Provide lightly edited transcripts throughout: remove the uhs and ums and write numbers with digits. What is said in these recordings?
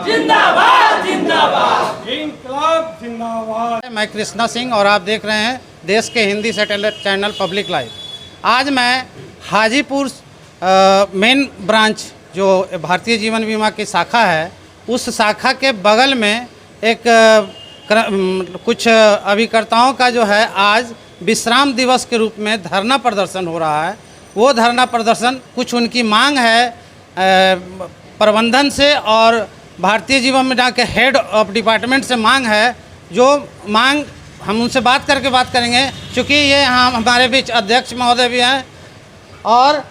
जिंदाबाद जिंदाबाद इंकलाब जिंदाबाद। मैं कृष्णा सिंह और आप देख रहे हैं देश के Hindi satellite channel public live. आज मैं हाजीपुर मेन ब्रांच जो भारतीय जीवन बीमा की शाखा है, उस शाखा के बगल में एक कुछ अभिकर्ताओं का जो है आज विश्राम दिवस के रूप में धरना प्रदर्शन हो रहा है। वो धरना प्रदर्शन कुछ उनकी मांग है प्रबंधन से और भारतीय जीवन बीमा के हेड ऑफ डिपार्टमेंट से मांग है, जो मांग हम उनसे बात करेंगे क्योंकि ये यहाँ हमारे बीच अध्यक्ष महोदय भी हैं और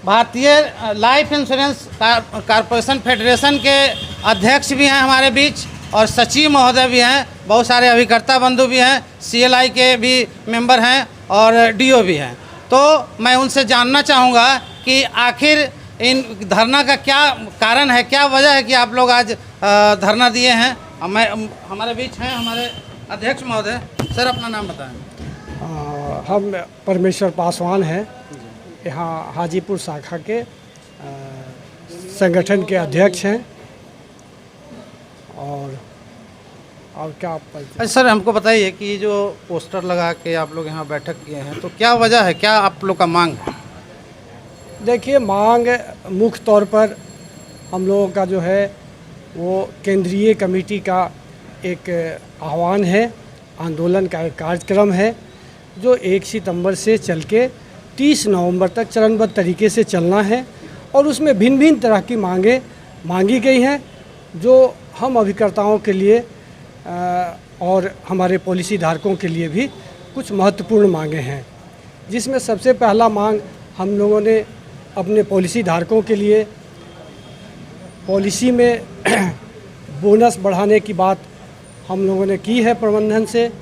भारतीय लाइफ इंश्योरेंस कॉरपोरेशन फेडरेशन के अध्यक्ष भी हैं हमारे बीच और सचिव महोदय भी हैं, बहुत सारे अभिकर्ता बंधु भी हैं, CLI के भी मेंबर हैं और DO भी हैं। तो मैं उनसे जानना चाहूँगा कि आखिर इन धरना का क्या कारण है, क्या वजह है कि आप लोग आज धरना दिए हैं। हमारे बीच हैं हमारे अध्यक्ष महोदय। सर अपना नाम बताएं। हम परमेश्वर पासवान हैं, यहाँ हाजीपुर शाखा के संगठन के अध्यक्ष हैं। और क्या अच्छा सर हमको बताइए कि जो पोस्टर लगा के आप लोग यहाँ बैठक किए हैं, तो क्या वजह है, क्या आप लोग का मांग है? देखिए, मांग मुख्य तौर पर हम लोगों का जो है वो केंद्रीय कमेटी का एक आह्वान है, आंदोलन का एक कार्यक्रम है जो 1 सितंबर से चल के 30 नवंबर तक चरणबद्ध तरीके से चलना है और उसमें भिन्न भिन्न तरह की मांगें मांगी गई हैं जो हम अभिकर्ताओं के लिए और हमारे पॉलिसी धारकों के लिए भी कुछ महत्वपूर्ण मांगें हैं, जिसमें सबसे पहला मांग हम लोगों ने अपने पॉलिसी धारकों के लिए पॉलिसी में बोनस बढ़ाने की बात हम लोगों ने की है प्रबंधन से।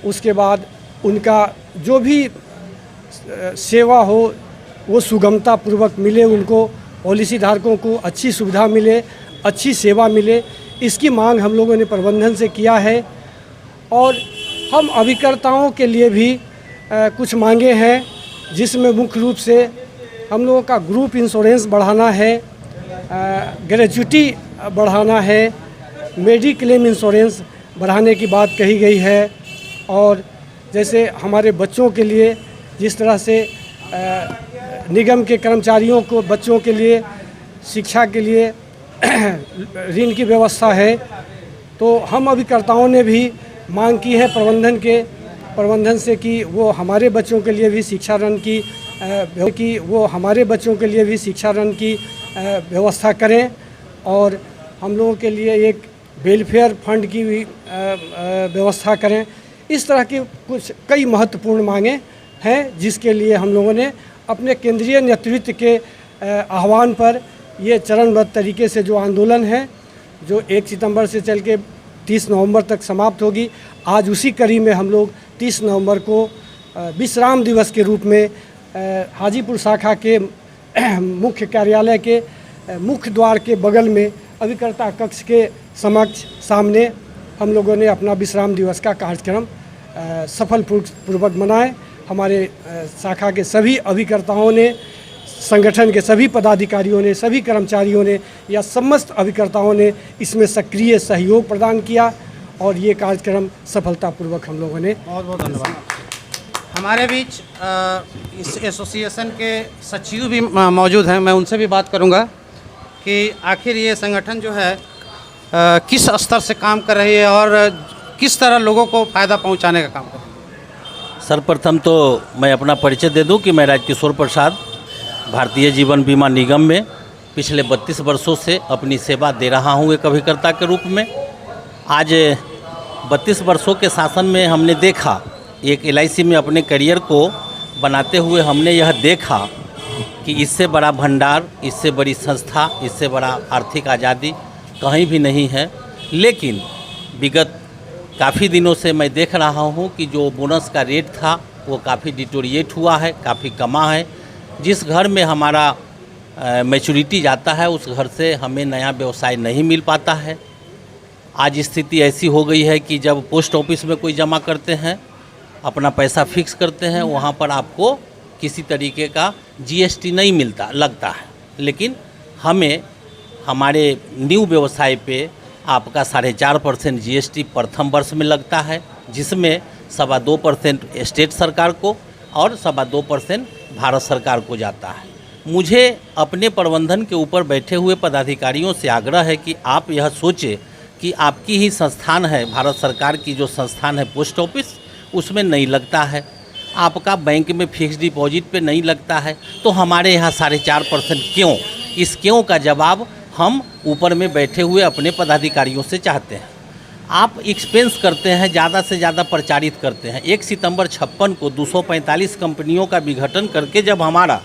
उसके बाद उनका जो भी सेवा हो वो सुगमता पूर्वक मिले, उनको पॉलिसी धारकों को अच्छी सुविधा मिले, अच्छी सेवा मिले, इसकी मांग हम लोगों ने प्रबंधन से किया है। और हम अभिकर्ताओं के लिए भी कुछ मांगे हैं, जिसमें मुख्य रूप से हम लोगों का ग्रुप इंश्योरेंस बढ़ाना है, ग्रेजुटी बढ़ाना है, मेडिक्लेम इंश्योरेंस बढ़ाने की बात कही गई है। और जैसे हमारे बच्चों के लिए जिस तरह से निगम के कर्मचारियों को बच्चों के लिए शिक्षा के लिए ऋण की व्यवस्था है, तो हम अभिकर्ताओं ने भी मांग की है प्रबंधन से कि वो हमारे बच्चों के लिए भी शिक्षा ऋण की व्यवस्था करें और हम लोगों के लिए एक वेलफेयर फंड की भी व्यवस्था करें। इस तरह की कुछ कई महत्वपूर्ण मांगें हैं, जिसके लिए हम लोगों ने अपने केंद्रीय नेतृत्व के आह्वान पर ये चरणबद्ध तरीके से जो आंदोलन है, जो 1 सितंबर से चल के 30 नवंबर तक समाप्त होगी, आज उसी कड़ी में हम लोग 30 नवंबर को विश्राम दिवस के रूप में हाजीपुर शाखा के मुख्य कार्यालय के मुख्य द्वार के बगल में अभिकर्ता कक्ष के सामने हम लोगों ने अपना विश्राम दिवस का कार्यक्रम सफलपूर्वक मनाए। हमारे शाखा के सभी अभिकर्ताओं ने, संगठन के सभी पदाधिकारियों ने, सभी कर्मचारियों ने या समस्त अभिकर्ताओं ने इसमें सक्रिय सहयोग प्रदान किया और ये कार्यक्रम सफलतापूर्वक हम लोगों ने। बहुत बहुत धन्यवाद। हमारे बीच इस एसोसिएशन के सचिव भी मौजूद हैं, मैं उनसे भी बात करूंगा कि आखिर ये संगठन जो है किस स्तर से काम कर रही है और किस तरह लोगों को फ़ायदा पहुंचाने का काम कर रही है। सर्वप्रथम तो मैं अपना परिचय दे दूं कि मैं राजकिशोर प्रसाद भारतीय जीवन बीमा निगम में पिछले 32 वर्षों से अपनी सेवा दे रहा हूं एक अभिकर्ता के रूप में। आज 32 वर्षों के शासन में हमने देखा, एक LIC में अपने करियर को बनाते हुए हमने यह देखा कि इससे बड़ा भंडार, इससे बड़ी संस्था, इससे बड़ा आर्थिक आज़ादी कहीं भी नहीं है। लेकिन विगत काफ़ी दिनों से मैं देख रहा हूं कि जो बोनस का रेट था वो काफ़ी डिटोरिएट हुआ है, काफ़ी कमा है। जिस घर में हमारा मैच्योरिटी जाता है उस घर से हमें नया व्यवसाय नहीं मिल पाता है। आज स्थिति ऐसी हो गई है कि जब पोस्ट ऑफिस में कोई जमा करते हैं, अपना पैसा फिक्स करते हैं, वहाँ पर आपको किसी तरीके का GST नहीं लगता है। लेकिन हमें हमारे न्यू व्यवसाय पे आपका 4.5% GST प्रथम वर्ष में लगता है, जिसमें 2.25% स्टेट सरकार को और 2.25% भारत सरकार को जाता है। मुझे अपने प्रबंधन के ऊपर बैठे हुए पदाधिकारियों से आग्रह है कि आप यह सोचें कि आपकी ही संस्थान है, भारत सरकार की जो संस्थान है पोस्ट ऑफिस, उसमें नहीं लगता है, आपका बैंक में फिक्स डिपॉजिट पे नहीं लगता है, तो हमारे यहाँ 4.5% क्यों? इस क्यों का जवाब हम ऊपर में बैठे हुए अपने पदाधिकारियों से चाहते हैं। आप एक्सपेंस करते हैं, ज़्यादा से ज़्यादा प्रचारित करते हैं। 1 सितंबर 56 को 245 कंपनियों का विघटन करके जब हमारा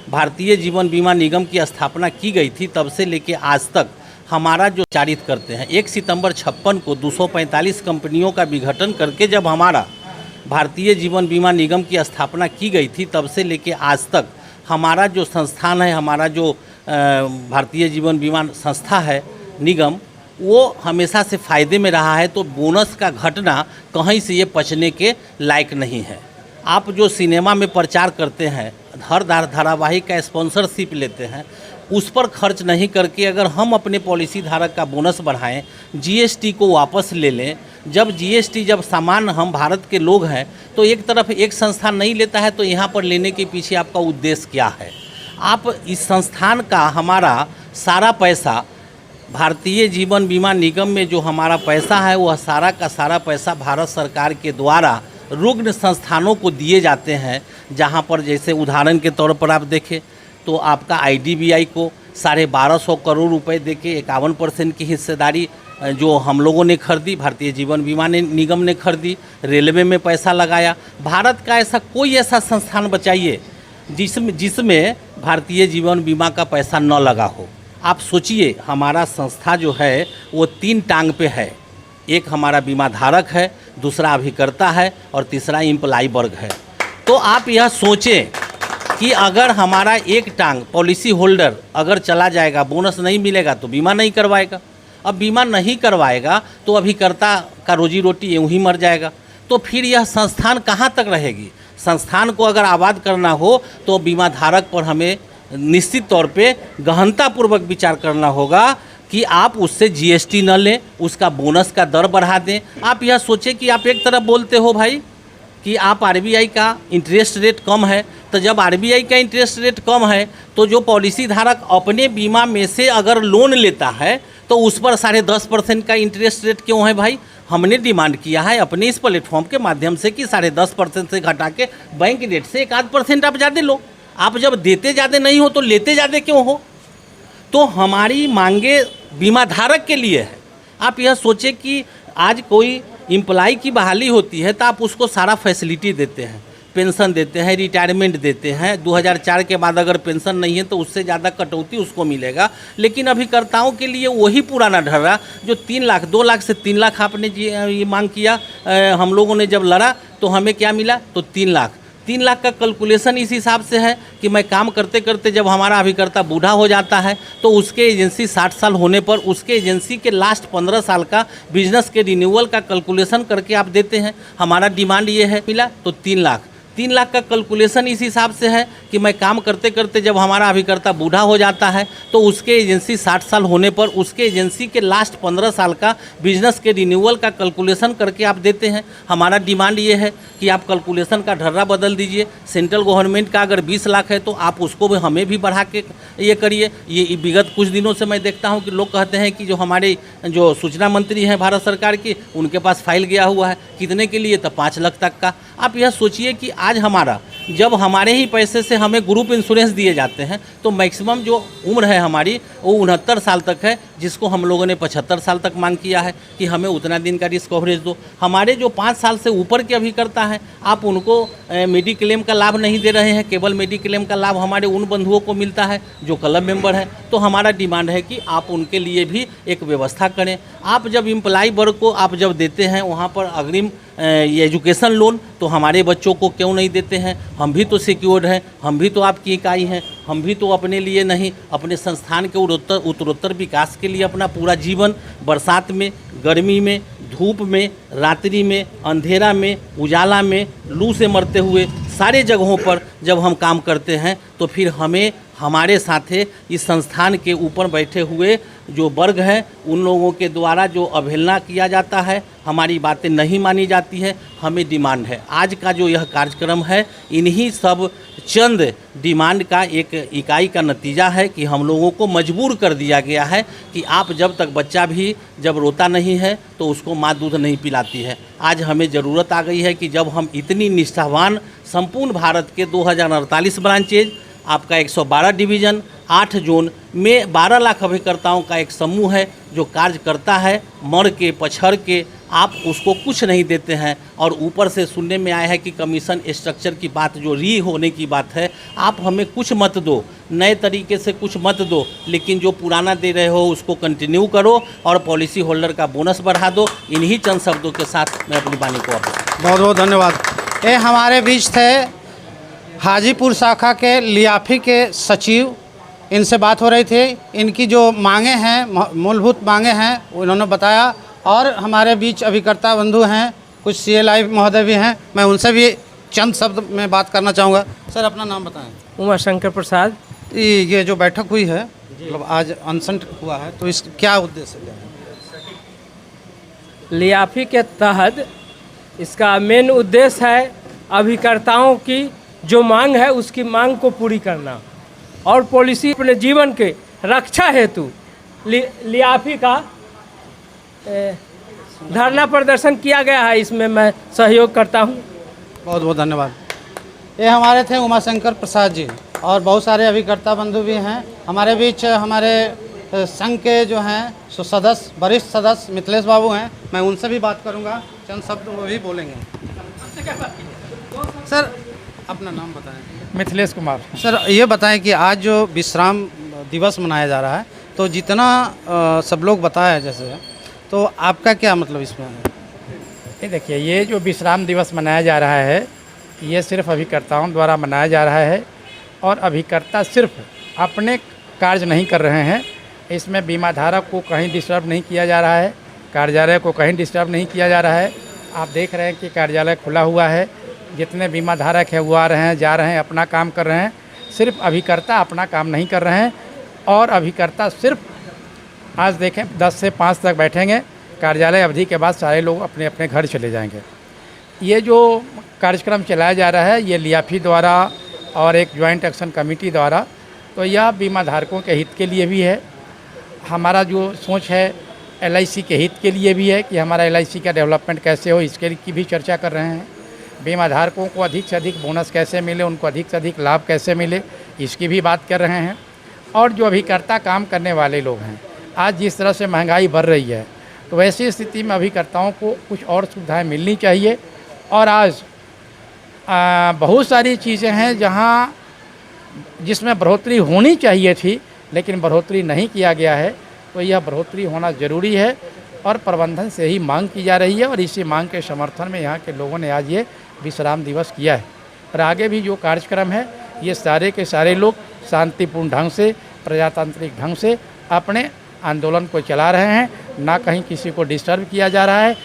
भारतीय जीवन बीमा निगम की स्थापना की गई थी, तब से लेके आज तक हमारा जो चारित करते हैं, 1 सितंबर 56 को 245 कंपनियों का विघटन करके जब हमारा भारतीय जीवन बीमा निगम की स्थापना की गई थी, तब से लेके आज तक हमारा जो संस्थान है, हमारा जो भारतीय जीवन बीमा संस्था है निगम, वो हमेशा से फ़ायदे में रहा है। तो बोनस का घटना कहीं से ये पचने के लायक नहीं है। आप जो सिनेमा में प्रचार करते हैं, हर धारावाहिक का स्पॉन्सरशिप लेते हैं, उस पर खर्च नहीं करके अगर हम अपने पॉलिसी धारक का बोनस बढ़ाएं, GST को वापस ले लें। जब GST जब सामान हम भारत के लोग हैं, तो एक तरफ एक संस्थान नहीं लेता है, तो यहाँ पर लेने के पीछे आपका उद्देश्य क्या है? आप इस संस्थान का हमारा सारा पैसा, भारतीय जीवन बीमा निगम में जो हमारा पैसा है, वह सारा का सारा पैसा भारत सरकार के द्वारा रुग्ण संस्थानों को दिए जाते हैं। जहां पर जैसे उदाहरण के तौर पर आप देखें तो आपका IDBI को 1250 करोड़ रुपए देके 51% की हिस्सेदारी जो हम लोगों ने खरीदी, भारतीय जीवन बीमा निगम ने खरीदी, रेलवे में पैसा लगाया। भारत का ऐसा कोई ऐसा संस्थान बताइए जिसमें भारतीय जीवन बीमा का पैसा न लगा हो। आप सोचिए, हमारा संस्था जो है वो 3 टांग पे है। एक हमारा बीमा धारक है, दूसरा अभिकर्ता है और तीसरा एम्प्लॉय वर्ग है। तो आप यह सोचें कि अगर हमारा एक टांग पॉलिसी होल्डर अगर चला जाएगा, बोनस नहीं मिलेगा तो बीमा नहीं करवाएगा। अब बीमा नहीं करवाएगा तो अभिकर्ता का रोजी रोटी यूँ ही मर जाएगा। तो फिर यह संस्थान कहाँ तक रहेगी? संस्थान को अगर आबाद करना हो तो बीमा धारक पर हमें निश्चित तौर पे गहनतापूर्वक विचार करना होगा कि आप उससे GST न लें, उसका बोनस का दर बढ़ा दें। आप यह सोचें कि आप एक तरफ बोलते हो भाई कि आप RBI का इंटरेस्ट रेट कम है, तो जब RBI का इंटरेस्ट रेट कम है तो जो पॉलिसी धारक अपने बीमा में से अगर लोन लेता है तो उस पर 10.5% का इंटरेस्ट रेट क्यों है भाई? हमने डिमांड किया है अपने इस प्लेटफॉर्म के माध्यम से कि 10.5% से घटा के बैंक रेट से 1-8% आप ज़्यादा लो। आप जब देते ज़्यादा नहीं हो तो लेते ज़्यादा क्यों हो? तो हमारी मांगे बीमा धारक के लिए है। आप यह सोचें कि आज कोई एम्प्लॉय की बहाली होती है तो आप उसको सारा फैसिलिटी देते हैं, पेंशन देते हैं, रिटायरमेंट देते हैं। 2004 के बाद अगर पेंशन नहीं है तो उससे ज़्यादा कटौती उसको मिलेगा। लेकिन अभिकर्ताओं के लिए वही पुराना ढर्रा जो 3 लाख, 2 लाख से 3 लाख आपने ये मांग किया, हम लोगों ने जब लड़ा तो हमें क्या मिला? तो 3 लाख। 3 लाख का कैलकुलेशन इस हिसाब से है कि मैं काम करते करते जब हमारा अभिकर्ता बूढ़ा हो जाता है तो उसके एजेंसी 60 साल होने पर उसके एजेंसी के लास्ट 15 साल का बिजनेस के रिन्यूअल का कैलकुलेशन करके आप देते हैं। हमारा डिमांड ये है, मिला तो 3 लाख। 3 लाख का कैलकुलेशन इस हिसाब से है कि मैं काम करते करते जब हमारा अभिकर्ता बूढ़ा हो जाता है तो उसके एजेंसी 60 साल होने पर उसके एजेंसी के लास्ट 15 साल का बिजनेस के रिन्यूअल का कैलकुलेशन करके आप देते हैं। हमारा डिमांड ये है कि आप कैलकुलेशन का ढर्रा बदल दीजिए। सेंट्रल गवर्नमेंट का अगर 20 लाख है तो आप उसको भी हमें भी बढ़ा के ये करिए। ये विगत कुछ दिनों से मैं देखता हूँ कि लोग कहते हैं कि जो हमारे जो सूचना मंत्री हैं भारत सरकार की, उनके पास फाइल गया हुआ है, कितने के लिए? तो 5 लाख तक का। आप यह सोचिए कि आज हमारा जब हमारे ही पैसे से हमें ग्रुप इंश्योरेंस दिए जाते हैं तो मैक्सिमम जो उम्र है हमारी वो 69 साल तक है, जिसको हम लोगों ने 75 साल तक मांग किया है कि हमें उतना दिन का रिस्क कवरेज दो। हमारे जो 5 साल से ऊपर के अभिकर्ता हैं आप उनको मेडिक्लेम का लाभ नहीं दे रहे हैं। केवल मेडिक्लेम का लाभ हमारे उन बंधुओं को मिलता है जो क्लब मेंबर हैं। तो हमारा डिमांड है कि आप उनके लिए भी एक व्यवस्था करें। आप जब एम्प्लॉय वर्ग को आप जब देते हैं वहाँ पर अग्रिम ये एजुकेशन लोन, तो हमारे बच्चों को क्यों नहीं देते हैं? हम भी तो सिक्योर्ड हैं, हम भी तो आपकी इकाई हैं, हम भी तो अपने लिए नहीं अपने संस्थान के उत्तरोत्तर विकास के लिए अपना पूरा जीवन बरसात में, गर्मी में, धूप में, रात्रि में, अंधेरा में, उजाला में, लू से मरते हुए सारे जगहों पर जब हम काम करते हैं तो फिर हमें हमारे साथे इस संस्थान के ऊपर बैठे हुए जो वर्ग हैं उन लोगों के द्वारा जो अवहेलना किया जाता है, हमारी बातें नहीं मानी जाती है, हमें डिमांड है। आज का जो यह कार्यक्रम है इन्हीं सब चंद डिमांड का एक इकाई का नतीजा है कि हम लोगों को मजबूर कर दिया गया है कि आप जब तक बच्चा भी जब रोता नहीं है तो उसको माँ दूध नहीं पिलाती है। आज हमें ज़रूरत आ गई है कि जब हम इतनी निष्ठावान संपूर्ण भारत के 2048 ब्रांचेज, आपका 112 डिवीज़न, 8 जोन में 12 लाख अभिकर्ताओं का एक समूह है जो कार्य करता है, मर के पछड़ के आप उसको कुछ नहीं देते हैं। और ऊपर से सुनने में आया है कि कमीशन स्ट्रक्चर की बात जो री होने की बात है, आप हमें कुछ मत दो, नए तरीके से कुछ मत दो, लेकिन जो पुराना दे रहे हो उसको कंटिन्यू करो और पॉलिसी होल्डर का बोनस बढ़ा दो। इन्हीं चंद शब्दों के साथ मैं अपनी वाणी को बहुत बहुत धन्यवाद। ये हमारे बीच थे हाजीपुर शाखा के लियाफी के सचिव, इनसे बात हो रही थी। इनकी जो मांगे हैं, मूलभूत मांगे हैं, उन्होंने बताया। और हमारे बीच अभिकर्ता बंधु हैं, कुछ CLI महोदय भी हैं, मैं उनसे भी चंद शब्द में बात करना चाहूँगा। सर अपना नाम बताएं। उमाशंकर प्रसाद। ये जो बैठक हुई है, मतलब आज अनशन हुआ है, तो इस क्या उद्देश्य है? लियाफी के तहत इसका मेन उद्देश्य है अभिकर्ताओं की जो मांग है उसकी मांग को पूरी करना और पॉलिसी अपने जीवन के रक्षा हेतु लियाफी का धरना प्रदर्शन किया गया है। इसमें मैं सहयोग करता हूं। बहुत बहुत धन्यवाद। ये हमारे थे उमाशंकर प्रसाद जी और बहुत सारे अभिकर्ता बंधु भी हैं हमारे बीच। हमारे संघ के जो हैं सो सदस्य, वरिष्ठ सदस्य मिथिलेश बाबू हैं, मैं उनसे भी बात करूंगा, चंद शब्द वो भी बोलेंगे। सर अपना नाम बताएं। मिथिलेश कुमार। सर ये बताएं कि आज जो विश्राम दिवस मनाया जा रहा है, तो जितना सब लोग बताया जैसे, तो आपका क्या मतलब इसमें है? ये देखिए, ये जो विश्राम दिवस मनाया जा रहा है ये सिर्फ अभिकर्ताओं द्वारा मनाया जा रहा है और अभिकर्ता सिर्फ अपने कार्य नहीं कर रहे हैं। इसमें बीमा धारक को कहीं डिस्टर्ब नहीं किया जा रहा है, कार्यालय को कहीं डिस्टर्ब नहीं किया जा रहा है। आप देख रहे हैं कि कार्यालय खुला हुआ है, जितने बीमा धारक हैं वो आ रहे हैं, जा रहे हैं, अपना काम कर रहे हैं। सिर्फ अभिकर्ता अपना काम नहीं कर रहे हैं और अभिकर्ता सिर्फ आज देखें 10 से 5 तक बैठेंगे, कार्यालय अवधि के बाद सारे लोग अपने अपने घर चले जाएंगे। ये जो कार्यक्रम चलाया जा रहा है ये लियाफी द्वारा और एक ज्वाइंट एक्शन कमेटी द्वारा, तो यह बीमा धारकों के हित के लिए भी है। हमारा जो सोच है LIC के हित के लिए भी है कि हमारा LIC का डेवलपमेंट कैसे हो, इसके की भी चर्चा कर रहे हैं। बीमा धारकों को अधिक से अधिक बोनस कैसे मिले, उनको अधिक से अधिक लाभ कैसे मिले, इसकी भी बात कर रहे हैं। और जो अभिकर्ता काम करने वाले लोग हैं, आज जिस तरह से महंगाई बढ़ रही है, तो वैसी स्थिति में अभिकर्ताओं को कुछ और सुविधाएं मिलनी चाहिए। और आज बहुत सारी चीज़ें हैं जहां जिसमें बढ़ोतरी होनी चाहिए थी लेकिन बढ़ोतरी नहीं किया गया है, तो यह बढ़ोतरी होना ज़रूरी है और प्रबंधन से ही मांग की जा रही है। और इसी मांग के समर्थन में यहाँ के लोगों ने आज ये विश्राम दिवस किया है। और आगे भी जो कार्यक्रम है ये सारे के सारे लोग शांतिपूर्ण ढंग से, प्रजातांत्रिक ढंग से अपने आंदोलन को चला रहे हैं। ना कहीं किसी को डिस्टर्ब किया जा रहा है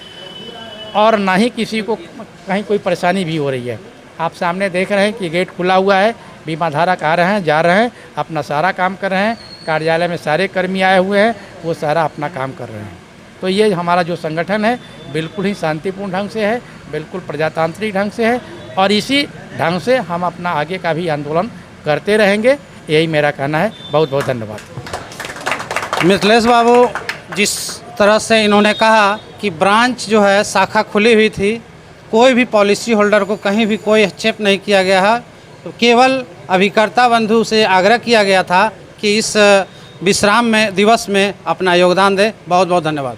और ना ही किसी को कहीं कोई परेशानी भी हो रही है। आप सामने देख रहे हैं कि गेट खुला हुआ है, बीमा धारक आ रहे हैं, जा रहे हैं, अपना सारा काम कर रहे हैं। कार्यालय में सारे कर्मी आए हुए हैं, वो सारा अपना काम कर रहे हैं। तो ये हमारा जो संगठन है बिल्कुल ही शांतिपूर्ण ढंग से है, बिल्कुल प्रजातांत्रिक ढंग से है और इसी ढंग से हम अपना आगे का भी आंदोलन करते रहेंगे। यही मेरा कहना है। बहुत बहुत धन्यवाद। मिथिलेश बाबू जिस तरह से इन्होंने कहा कि ब्रांच जो है शाखा खुली हुई थी, कोई भी पॉलिसी होल्डर को कहीं भी कोई हस्तक्षेप नहीं किया गया है, तो केवल अभिकर्ता बंधु से आग्रह किया गया था कि इस विश्राम में दिवस में अपना योगदान दे। बहुत बहुत धन्यवाद।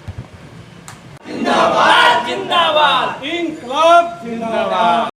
जिंदाबाद जिंदाबाद, इंकलाब जिंदाबाद।